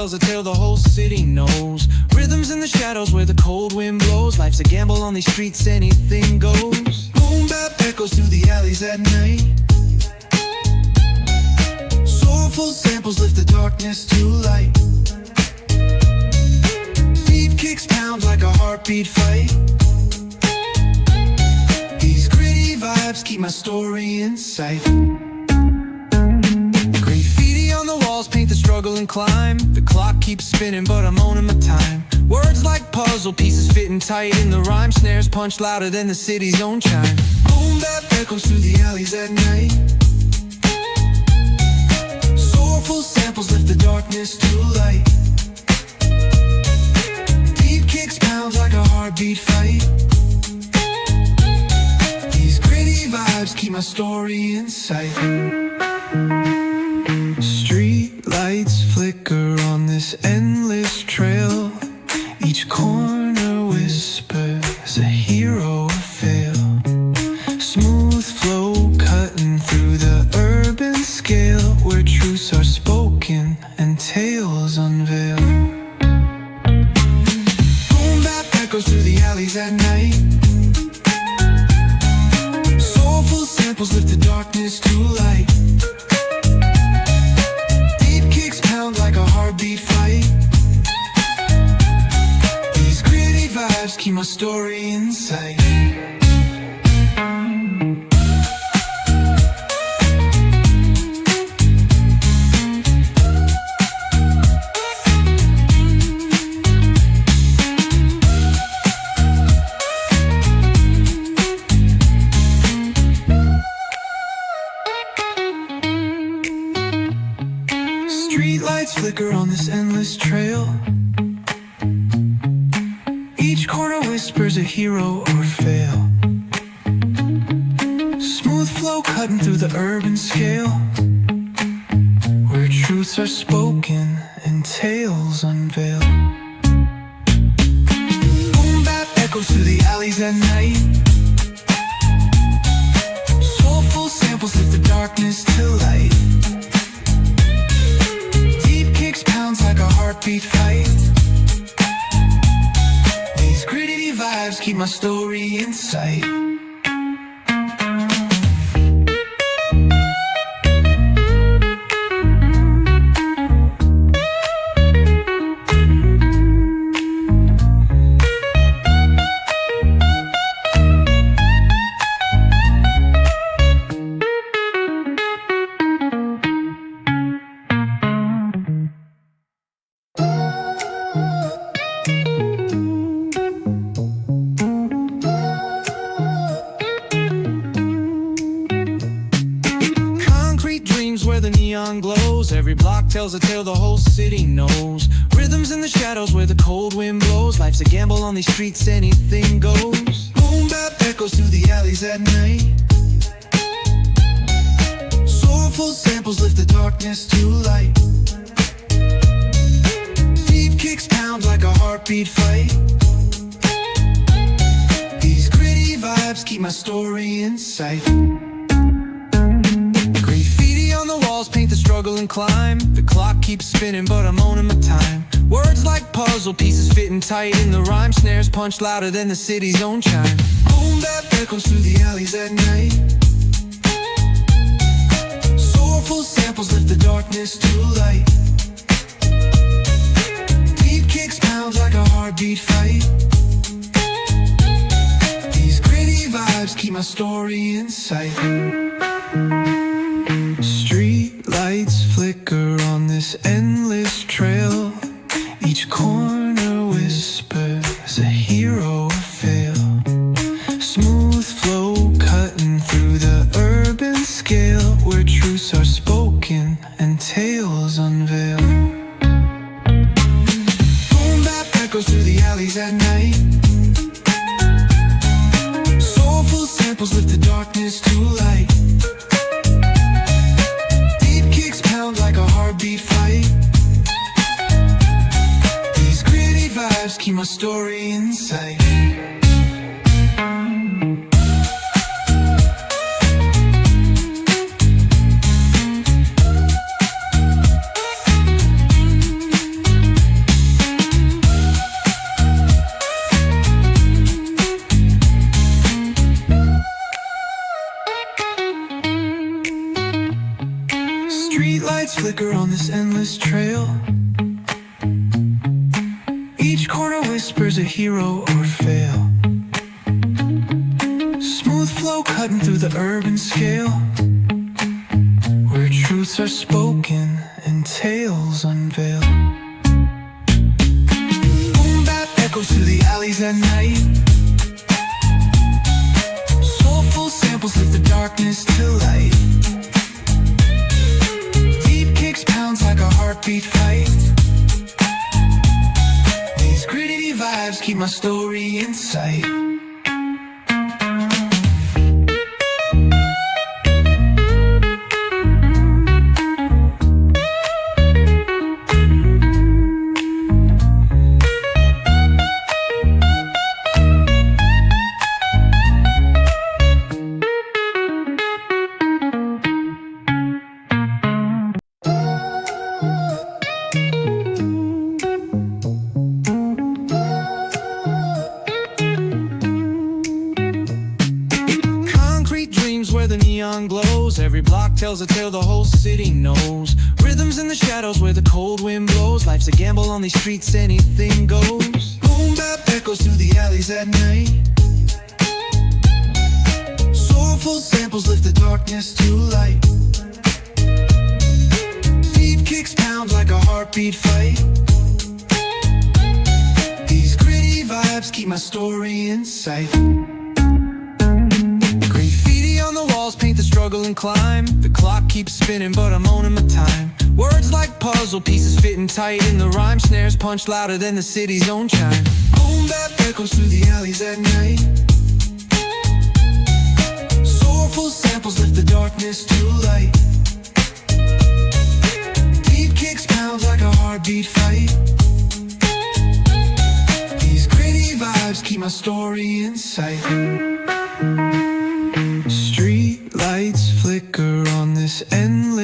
tells a tale the whole city knows. Rhythms in the shadows where the cold wind blows. Life's a gamble on these streets, anything goes. Boom bap echoes through the alleys at night. Soulful samples lift the darkness to light. Beat kicks pound like a heartbeat fight. These gritty vibes keep my story in sight. Graffiti on the walls paint the struggle and climb. The clock keeps spinning but I'm owning my time. Words like puzzle pieces fitting tight in the rhyme. Snares punch louder than the city's own chime. Boom bap echoes through the alleys at night. Soulful samples lift the darkness to light. Beat kicks pound like a heartbeat fight. These gritty vibes keep my story in sight. Street lights flicker on this endless trail. Each corner whispers a hero or fail. Smooth flow cutting through the urban scale, where truths are spoken and tales unveil. Boom bap echoes through the alleys at night. Soulful samples lift the darkness to light. Beat kicks pound like a heartbeat fight. These gritty vibes keep my story in sight. Streetlights flicker on this endless trail. Each corner whispers a hero or fail. Smooth flow cutting through the urban scale, where truths are spoken and tales unveil. Boom bap echoes through the alleys at night. Soulful samples lift the darkness to light. Pounds like a heartbeat fight. These gritty vibes keep my story in sight. Where the neon glows, every block tells a tale the whole city knows. Rhythms in the shadows where the cold wind blows. Life's a gamble on these streets, anything goes. Boom bap echoes through the alleys at night. Soulful samples lift the darkness to light. Beat kicks pound like a heartbeat fight. These gritty vibes keep my story in sight. On the walls paint the struggle and climb. The clock keeps spinning but I'm owning my time. Words like puzzle pieces fitting tight in the rhyme. Snares punch louder than the city's own chime. Boom bap echoes through the alleys at night. Soulful samples lift the darkness to light. Beat kicks pound like a heartbeat fight. These gritty vibes keep my story in sight. Street lights flicker on this endless trail. Each corner whispers a hero or fail. Smooth flow cutting through the urban scale, where truths are spoken and tales unveil. Boom bap echoes through the alleys at night. Soulful samples lift the darkness to light. Like a heartbeat fight. These gritty vibes keep my story in sight. flicker on this endless trail. Each corner whispers a hero or fail. Smooth flow cutting through the urban scale, where truths are spoken and tales unveiled. Boom bap echoes through the alleys at night. Soulful samples lift the darkness to light. Deep kicks pounds like a heartbeat fight. These gritty vibes keep my story in sight. Where the neon glows, every block tells a tale the whole city knows. Rhythms in the shadows where the cold wind blows. Life's a gamble on these streets, anything goes. Boom bap echoes through the alleys at night. Soulful samples lift the darkness to light. Deep kicks pound like a heartbeat fight. These gritty vibes keep my story in sight. Paint the struggle and climb. The clock keeps spinning, but I'm owning my time. Words like puzzle pieces fitting tight in the rhyme. Snares punch louder than the city's own chime. Boom bap echoes through the alleys at night. Soulful samples lift the darkness to light. Deep kicks pound like a heartbeat fight. These gritty vibes keep my story in sight. Street lights flicker on this endless